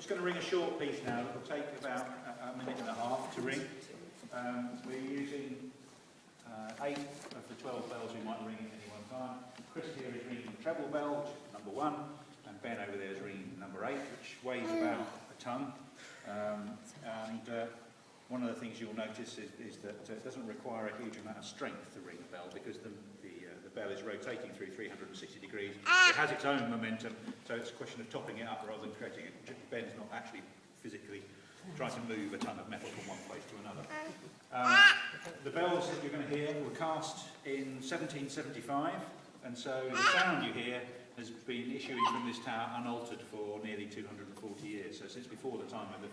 just going to ring a short piece now. It will take about a minute and a half to ring. We're using 8 of the 12 bells we might ring at any one time. Chris here is ringing the treble bell, which is number 1, and Ben over there is ringing number 8, which weighs about a tonne. One of the things you'll notice is that it doesn't require a huge amount of strength to ring a bell, because the bell is rotating through 360 degrees. It has its own momentum, so it's a question of topping it up rather than creating it. Ben's not actually physically trying to move a ton of metal from one place to another. The bells that you're going to hear were cast in 1775, and so the sound you hear has been issuing from this tower unaltered for nearly 240 years, so since before the time of the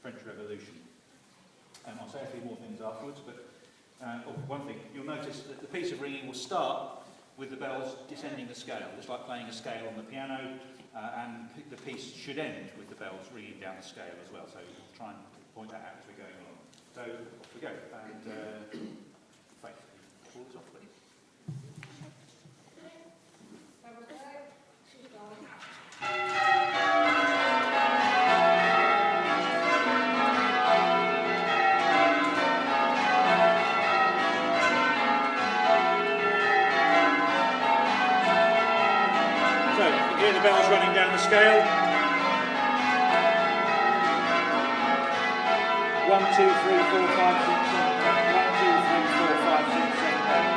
French Revolution. I'll say a few more things afterwards, but one thing, you'll notice that the piece of ringing will start with the bells descending the scale, just like playing a scale on the piano, and the piece should end with the bells ringing down the scale as well, so we'll try and point that out as we're going along. So, off we go, and Faith, pull us off, please. Hear the bells running down the scale. 1, 2, 3, 4, 5, 6, 7, 8. 1, 2, 3, 4, 5, 6, 7, 8.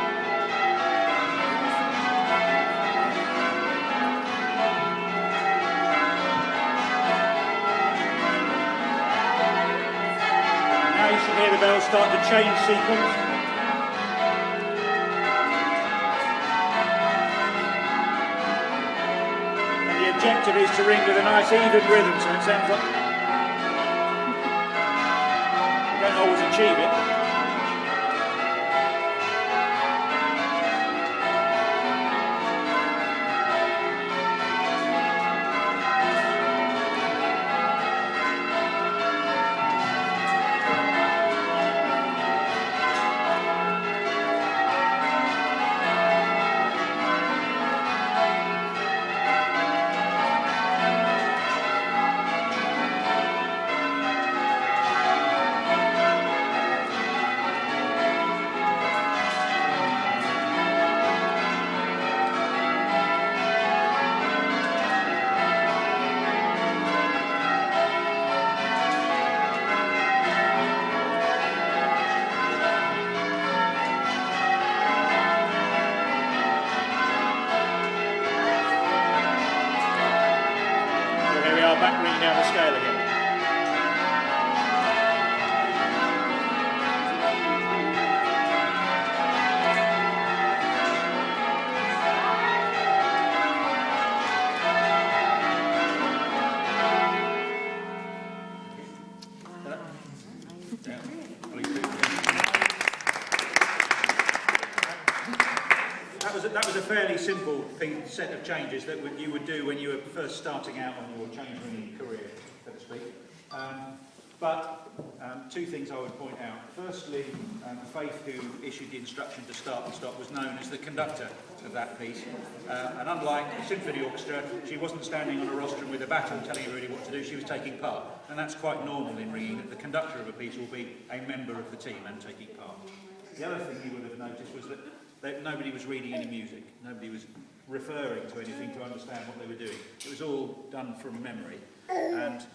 Now you should hear the bells start to change sequence. The objective is to ring with a nice even rhythm, so it sounds like you don't always achieve it. Back ringing down the scale again. That was a fairly simple set of changes that you would do when you were first starting out on your change ringing career, so to speak. But two things I would point out. Firstly, Faith, who issued the instruction to start and stop, was known as the conductor of that piece. And unlike the symphony orchestra, she wasn't standing on a rostrum with a baton telling everybody what to do, she was taking part. And that's quite normal in ringing, that the conductor of a piece will be a member of the team and taking part. The other thing you would have noticed was that nobody was reading any music. Nobody was referring to anything to understand what they were doing. It was all done from memory. And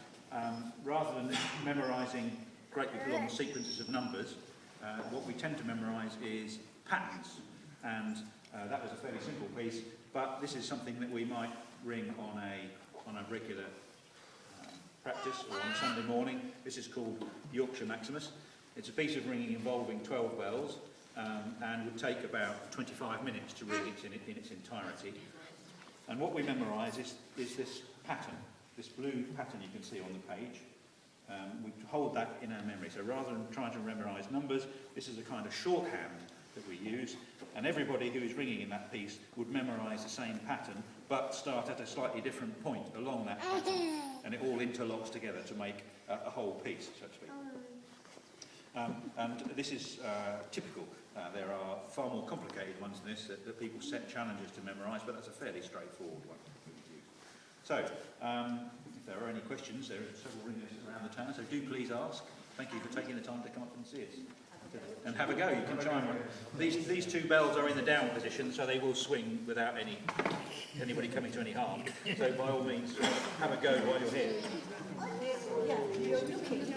rather than memorising great big long sequences of numbers, what we tend to memorise is patterns. And that was a fairly simple piece, but this is something that we might ring on a regular practice or on Sunday morning. This is called Yorkshire Maximus. It's a piece of ringing involving 12 bells. And would take about 25 minutes to ring it in its entirety. And what we memorise is this pattern, this blue pattern you can see on the page. We hold that in our memory. So rather than trying to memorise numbers, this is a kind of shorthand that we use. And everybody who is ringing in that piece would memorise the same pattern, but start at a slightly different point along that pattern. And it all interlocks together to make a whole piece, so to speak. And this is typical. There are far more complicated ones than this that people set challenges to memorise, but that's a fairly straightforward one. So, if there are any questions, there are several ringers around the town, so do please ask. Thank you for taking the time to come up and see us. And have a go, you can try one. These two bells are in the down position, so they will swing without anybody coming to any harm. So by all means, have a go while you're here. Yeah, you're looking.